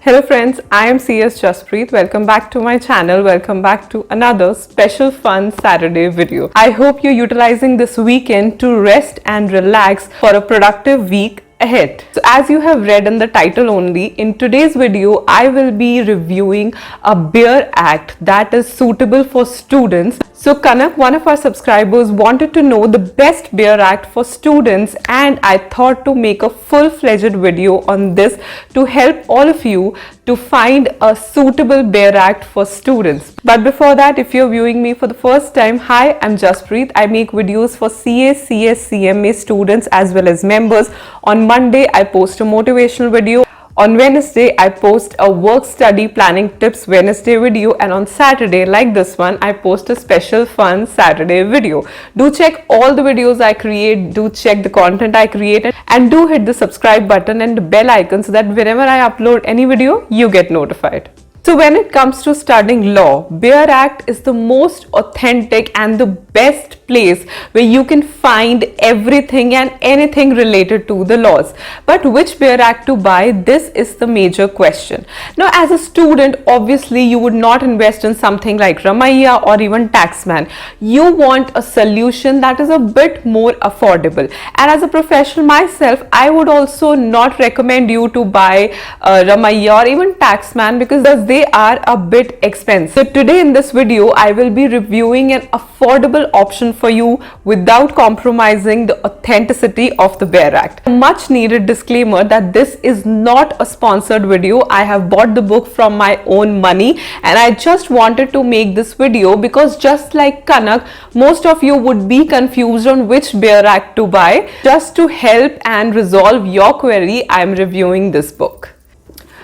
Hello friends, I am CS Jaspreet. Welcome back to my channel. Welcome back to another special fun Saturday video. I hope you're utilizing this weekend to rest and relax for a productive week ahead. So as you have read in the title only, in today's video I will be reviewing a BEAR Act that is suitable for students. So Kanak, one of our subscribers, wanted to know the best BEAR Act for students, and I thought to make a full-fledged video on this to help all of you to find a suitable BEAR Act for students. But before that, if you're viewing me for the first time, hi, I'm Jaspreet. I make videos for CA, CS, CMA students as well as members. On Monday, I post a motivational video. On Wednesday, I post a work study planning tips Wednesday video, and on Saturday, like this one, I post a special fun Saturday video. Do check all the videos I create, do check the content I create, and do hit the subscribe button and the bell icon so that whenever I upload any video, you get notified. So when it comes to studying law, BEAR Act is the most authentic and the best place where you can find everything and anything related to the laws. But which BEAR Act to buy? This is the major question. Now as a student, obviously you would not invest in something like Ramaiya or even Taxman. You want a solution that is a bit more affordable. And as a professional myself, I would also not recommend you to buy Ramaiya or even Taxman because they are a bit expensive. So today in this video, I will be reviewing an affordable option for you without compromising the authenticity of the BEAR Act. A much needed disclaimer that this is not a sponsored video. I have bought the book from my own money and I just wanted to make this video because just like Kanak, most of you would be confused on which BEAR Act to buy. Just to help and resolve your query, I am reviewing this book.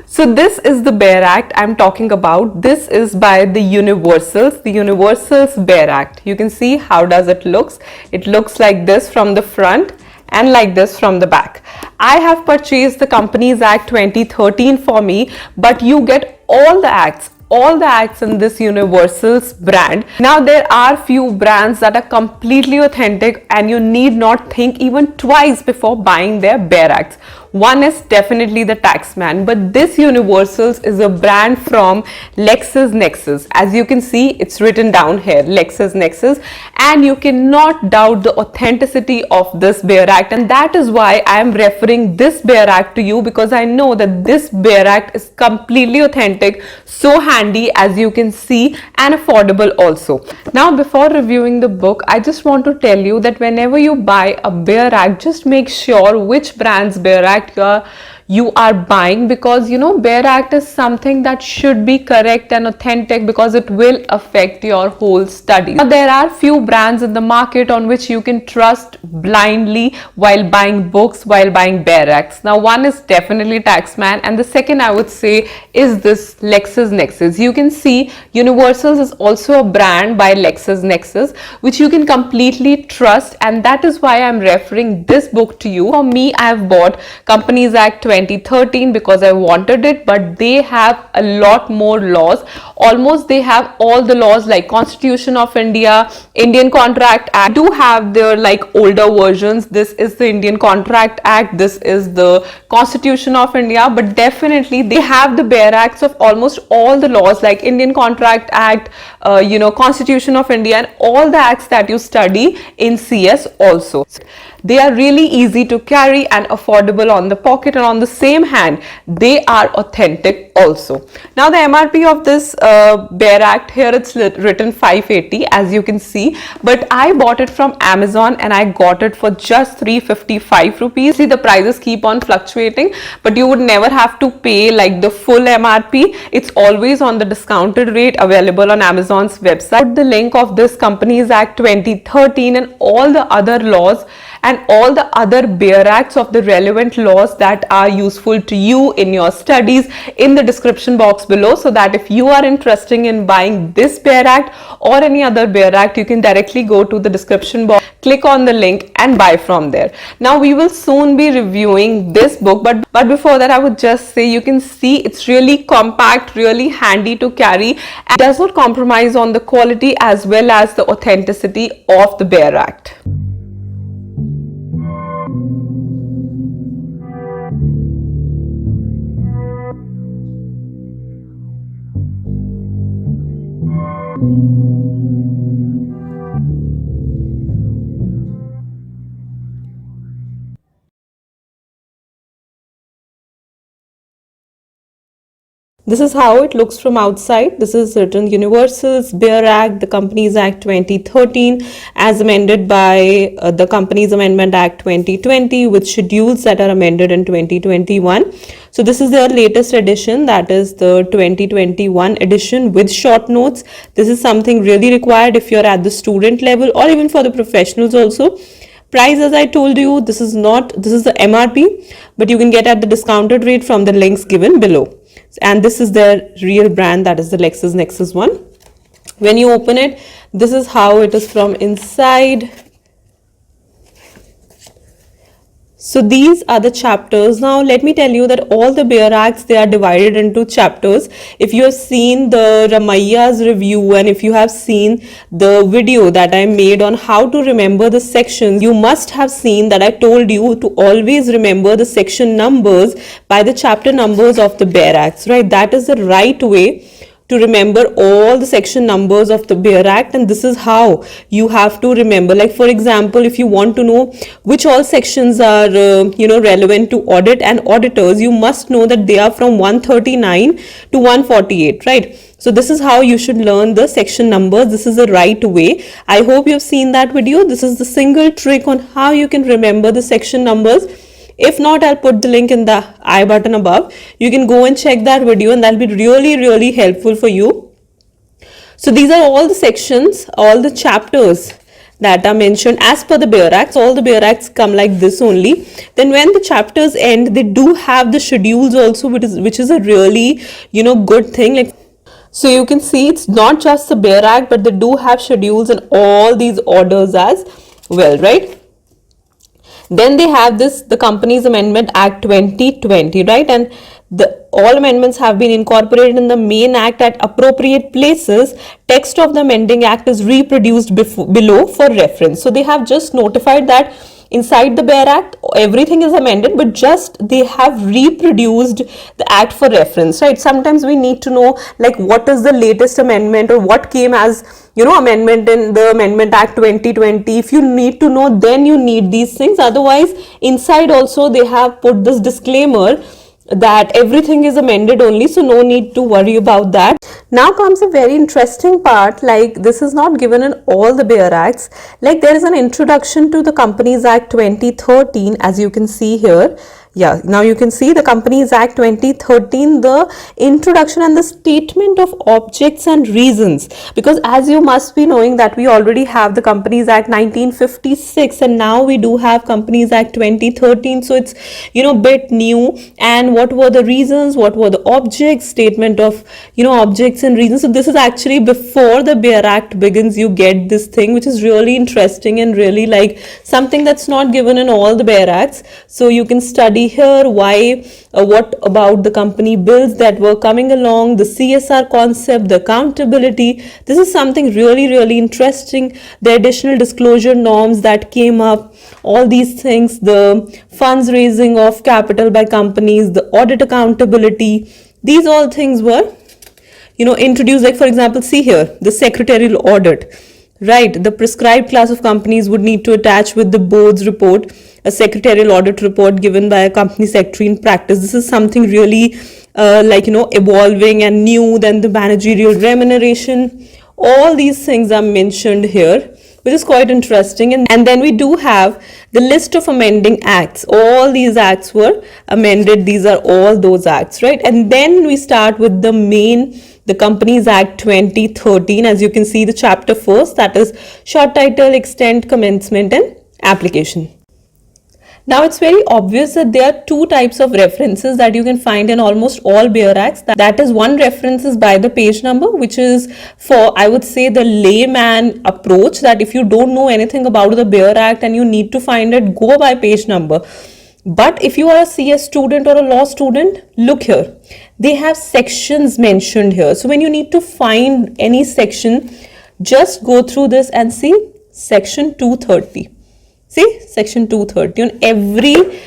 So this is the BEAR Act I'm talking about. This is by the Universals BEAR Act. You can see how does it looks. It looks like this from the front and like this from the back. I have purchased the Companies Act 2013 for me, but you get all the acts in this Universals brand. Now there are few brands that are completely authentic and you need not think even twice before buying their BEAR Acts. One is definitely the Taxman, but this Universals is a brand from LexisNexis. As you can see, it's written down here, LexisNexis, and you cannot doubt the authenticity of this BEAR Act, and that is why I am referring this BEAR Act to you, because I know that this BEAR Act is completely authentic, so handy as you can see, and affordable also. Now before reviewing the book, I just want to tell you that whenever you buy a BEAR Act, just make sure which brand's BEAR Act you are buying, because you know BEAR Act is something that should be correct and authentic because it will affect your whole study. Now, there are few brands in the market on which you can trust blindly while buying books, while buying BEAR Acts. Now one is definitely Taxman and the second I would say is this LexisNexis. You can see Universals is also a brand by LexisNexis which you can completely trust, and that is why I am referring this book to you. For me, I have bought Companies Act 2013 because I wanted it, but they have a lot more laws. Almost they have all the laws like Constitution of India, Indian Contract Act. Do have their like older versions. This is the Indian Contract Act, this is the Constitution of India, but definitely they have the BEAR Acts of almost all the laws like Indian Contract Act, Constitution of India, and all the acts that you study in CS also. They are really easy to carry and affordable on the pocket, and on the same hand they are authentic also. Now the MRP of this BEAR Act, here it's written 580 as you can see, but I bought it from Amazon and I got it for just 355 rupees. See, the prices keep on fluctuating, but you would never have to pay like the full MRP. It's always on the discounted rate available on Amazon's website. Put the link of this Companies Act 2013 and all the other laws and all the other BEAR Acts of the relevant laws that are useful to you in your studies in the description box below, so that if you are interested in buying this BEAR Act or any other BEAR Act, you can directly go to the description box, click on the link and buy from there. Now we will soon be reviewing this book, but before that I would just say you can see it's really compact, really handy to carry, and does not compromise on the quality as well as the authenticity of the BEAR Act. This is how it looks from outside. This is certain universals, Bear Act, the Companies Act 2013 as amended by the Companies Amendment Act 2020 with schedules that are amended in 2021. So this is their latest edition, that is the 2021 edition with short notes. This is something really required if you're at the student level or even for the professionals also. Price, as I told you, this is the MRP, but you can get at the discounted rate from the links given below. And this is their real brand, that is the LexisNexis one. When you open it, this is how it is from inside. So these are the chapters. Now let me tell you that all the Bear Acts, they are divided into chapters. If you have seen the Ramaya's review and if you have seen the video that I made on how to remember the sections, you must have seen that I told you to always remember the section numbers by the chapter numbers of the Bear Acts, right? That is the right way to remember all the section numbers of the Bear Act, and this is how you have to remember. Like for example, if you want to know which all sections are relevant to audit and auditors, you must know that they are from 139 to 148, right? So this is how you should learn the section numbers. This is the right way. I hope you have seen that video. This is the single trick on how you can remember the section numbers. If not, I'll put the link in the I button above. You can go and check that video and that'll be really helpful for you. So these are all the sections, all the chapters that are mentioned as per the Bear Acts. All the Bear Acts come like this only. Then when the chapters end, they do have the schedules also, which is a really, good thing. Like, so you can see it's not just the Bear Act, but they do have schedules in all these orders as well, right? Then they have the Companies Amendment Act 2020, right? And all amendments have been incorporated in the main act at appropriate places. Text of the amending act is reproduced below for reference. So they have just notified that inside the Bear Act, everything is amended, but just they have reproduced the act for reference, right? Sometimes we need to know like what is the latest amendment or what came as amendment in the Amendment Act 2020. If you need to know, then you need these things. Otherwise, inside also they have put this disclaimer that everything is amended only, so no need to worry about that. Now comes a very interesting part, like this is not given in all the Bear Acts. Like there is an introduction to the Companies Act 2013, as you can see here. Yeah, now you can see the Companies Act 2013, the introduction and the statement of objects and reasons, because as you must be knowing that we already have the Companies Act 1956 and now we do have Companies Act 2013, so it's bit new. And what were the reasons, what were the objects, statement of objects and reasons. So this is actually before the Bear Act begins. You get this thing, which is really interesting and really like something that's not given in all the Bear Acts. So you can study here why, what about the company bills that were coming along, the CSR concept, the accountability. This is something really interesting. The additional disclosure norms that came up, all these things, the funds raising of capital by companies, the audit accountability, these all things were introduced. Like for example, see here, the secretarial audit, right? The prescribed class of companies would need to attach with the board's report a secretarial audit report given by a company secretary in practice. This is something really evolving and new. Then the managerial remuneration, all these things are mentioned here, which is quite interesting. And then we do have the list of amending acts. All these acts were amended. These are all those acts, right? And then we start with the Companies Act 2013. As you can see, the chapter first, that is short title, extent, commencement and application. Now it's very obvious that there are two types of references that you can find in almost all Bear Acts. That is, one reference is by the page number, which is for, I would say, the layman approach, that if you don't know anything about the Bear Act and you need to find it, go by page number. But if you are a CS student or a law student, look here. They have sections mentioned here. So when you need to find any section, just go through this and see section 230. See, section 230. On every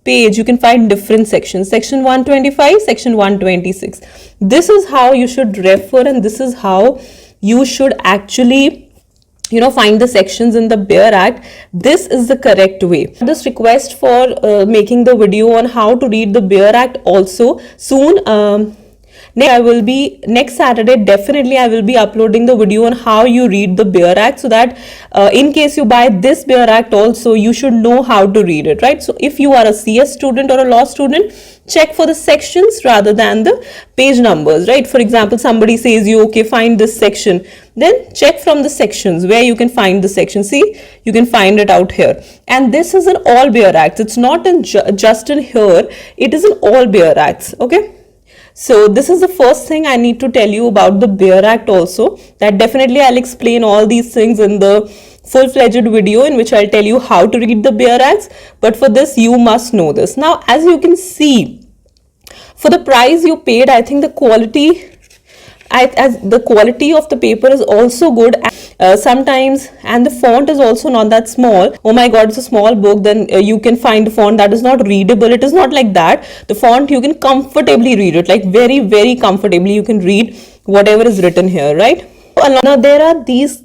page, you can find different sections. Section 125, section 126. This is how you should refer, and this is how you should actually find the sections in the Bare Act. This is the correct way. This request for making the video on how to read the Bare Act also soon. Next Saturday, definitely I will be uploading the video on how you read the Bare Act, so that in case you buy this Bare Act also, you should know how to read it, right? So if you are a CS student or a law student, check for the sections rather than the page numbers, right? For example, somebody says you, okay, find this section, then check from the sections where you can find the section. See, you can find it out here. And this is in all Bare Acts. It's not in just in here. It is in all Bare Acts, okay? So this is the first thing I need to tell you about the Bare Act also, that definitely I'll explain all these things in the full-fledged video in which I'll tell you how to read the Bare Acts. But for this, you must know this. Now, as you can see, for the price you paid, I think the quality of the paper is also good sometimes, and the font is also not that small. Oh my god, it's a small book, then you can find a font that is not readable. It is not like that. The font, you can comfortably read it, like very, very comfortably you can read whatever is written here, right? Now there are these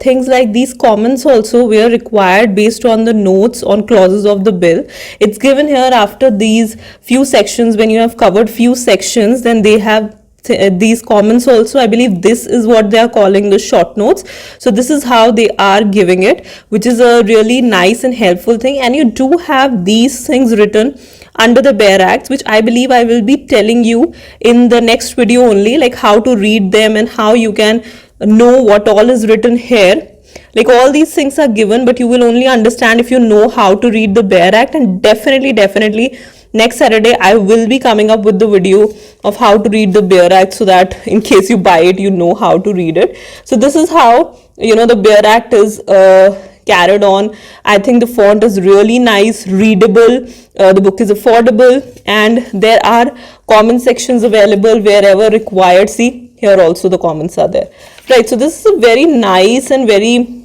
things like these comments also were required based on the notes on clauses of the bill. It's given here after these few sections. When you have covered few sections, then they have these comments also. I believe this is what they are calling the short notes. So this is how they are giving it, which is a really nice and helpful thing. And you do have these things written under the Bare Acts, which I believe I will be telling you in the next video only, like how to read them and how you can know what all is written here. Like all these things are given, but you will only understand if you know how to read the Bare Act. And definitely next Saturday I will be coming up with the video of how to read the Bare Act, so that in case you buy it, you know how to read it. So this is how the Bare Act is carried on. I think the font is really nice, readable, the book is affordable, and there are comment sections available wherever required. See, here also the comments are there, right? So this is a very nice and very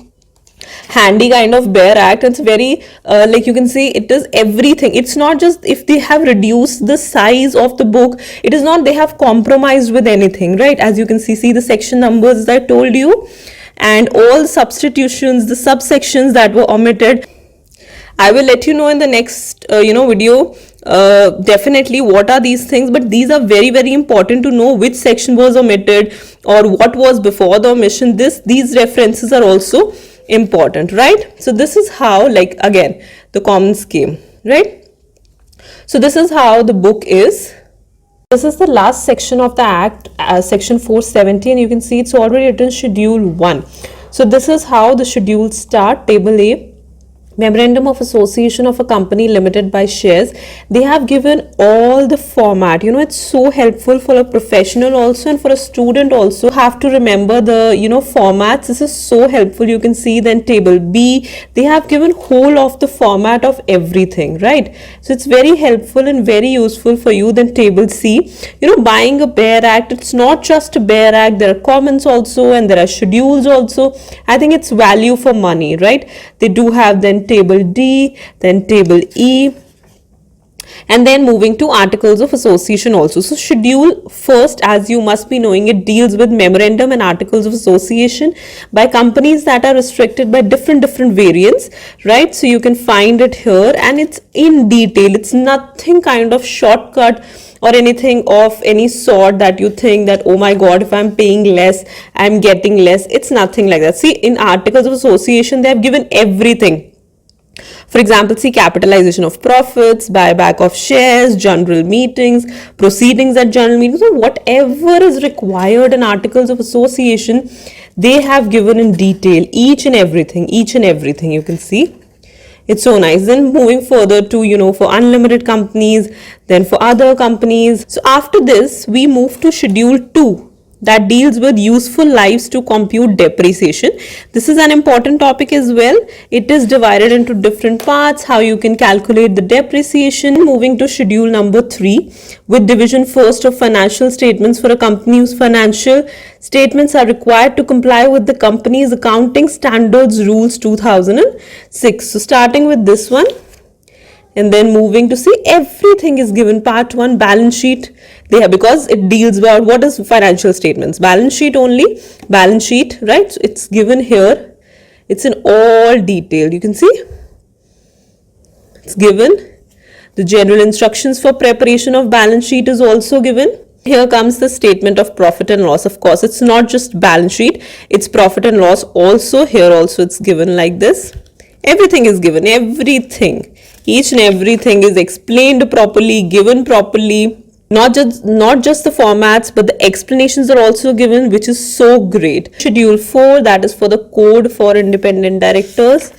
handy kind of Bare Act. It's very like you can see, it is everything. It's not just if they have reduced the size of the book, it is not they have compromised with anything, right? As you can see the section numbers that I told you, and all the substitutions, the subsections that were omitted. I will let you know in the next video definitely what are these things, but these are very, very important to know which section was omitted or what was before the omission. These references are also important, right? So this is how, like, again, the comments came, right? So this is how the book is. This is the last section of the Act, section 470, and you can see it's already written Schedule 1. So this is how the schedules start. Table A, Memorandum of Association of a Company Limited by Shares. They have given all the format. It's so helpful for a professional also and for a student also. You have to remember the formats. This is so helpful. You can see then table B, they have given whole of the format of everything, right? So it's very helpful and very useful for you. Then table C, buying a Bare Act, it's not just a Bare Act, there are comments also and there are schedules also. I think it's value for money, right? They do have then table D, then table E, and then moving to articles of association also. So schedule first, as you must be knowing, it deals with memorandum and articles of association by companies that are restricted by different variants, right? So you can find it here and it's in detail. It's nothing kind of shortcut or anything of any sort that you think that, oh my god, if I'm paying less, I'm getting less. It's nothing like that. See, in articles of association, they have given everything. For example, see, capitalization of profits, buyback of shares, general meetings, proceedings at general meetings. So whatever is required in articles of association, they have given in detail, each and everything you can see. It's so nice. Then moving further to, for unlimited companies, then for other companies. So after this, we move to Schedule 2. That deals with useful lives to compute depreciation. This is an important topic as well. It is divided into different parts, how you can calculate the depreciation. Moving to Schedule number 3, with division first of financial statements for a company whose financial statements are required to comply with the company's accounting standards rules 2006. So starting with this one, And then moving to see, everything is given. Part 1, balance sheet. They have, because it deals about what is financial statements. Balance sheet only. Balance sheet, right? So it's given here. It's in all detail. You can see. It's given. The general instructions for preparation of balance sheet is also given. Here comes the statement of profit and loss. Of course, it's not just balance sheet, it's profit and loss also. Here also it's given like this. Everything is given, everything. Each and everything is explained properly, given properly. Not just the formats, but the explanations are also given, which is so great. Schedule 4, that is for the code for independent directors.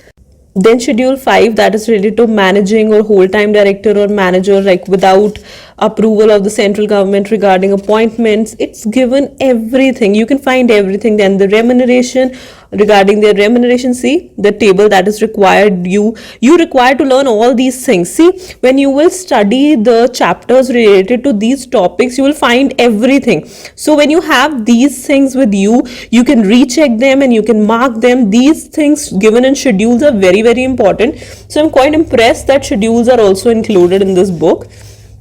Then schedule 5, that is related to managing or whole-time director or manager, like without approval of the central government regarding appointments. It's given everything. You can find everything. Then the remuneration, regarding their remuneration, see the table that is required. You require to learn all these things. See, when you will study the chapters related to these topics, you will find everything. So when you have these things with you, you can recheck them and you can mark them. These things given in schedules are very, very important. So I'm quite impressed that schedules are also included in this book.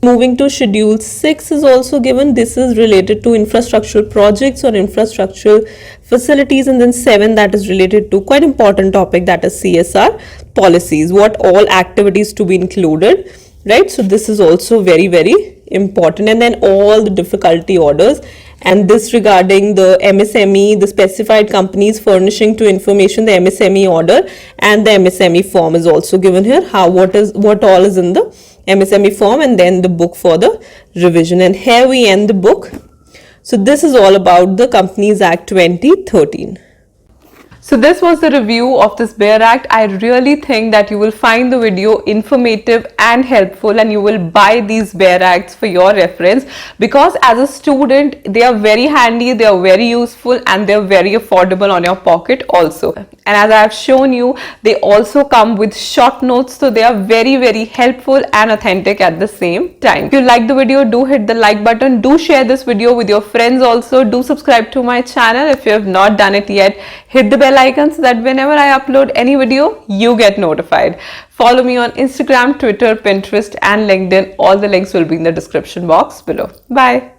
Moving to schedule 6 is also given. This is related to infrastructural projects or infrastructural facilities. And then 7, that is related to quite important topic, that is CSR policies, what all activities to be included, right? So this is also very, very important. And then all the difficulty orders, and this regarding the MSME, the specified companies furnishing to information, the MSME order and the MSME form is also given here. What all is in the MSME form, and then the book for the revision. And here we end the book. So this is all about the Companies Act 2013. So this was the review of this BEAR Act. I really think that you will find the video informative and helpful, and you will buy these BEAR Acts for your reference, because as a student they are very handy, they are very useful, and they are very affordable on your pocket also. And as I have shown you, they also come with short notes, so they are very, very helpful and authentic at the same time. If you like the video, do hit the like button, do share this video with your friends also, do subscribe to my channel if you have not done it yet, hit the bell icon so that whenever I upload any video, you get notified. Follow me on Instagram, Twitter, Pinterest and LinkedIn. All the links will be in the description box below. Bye.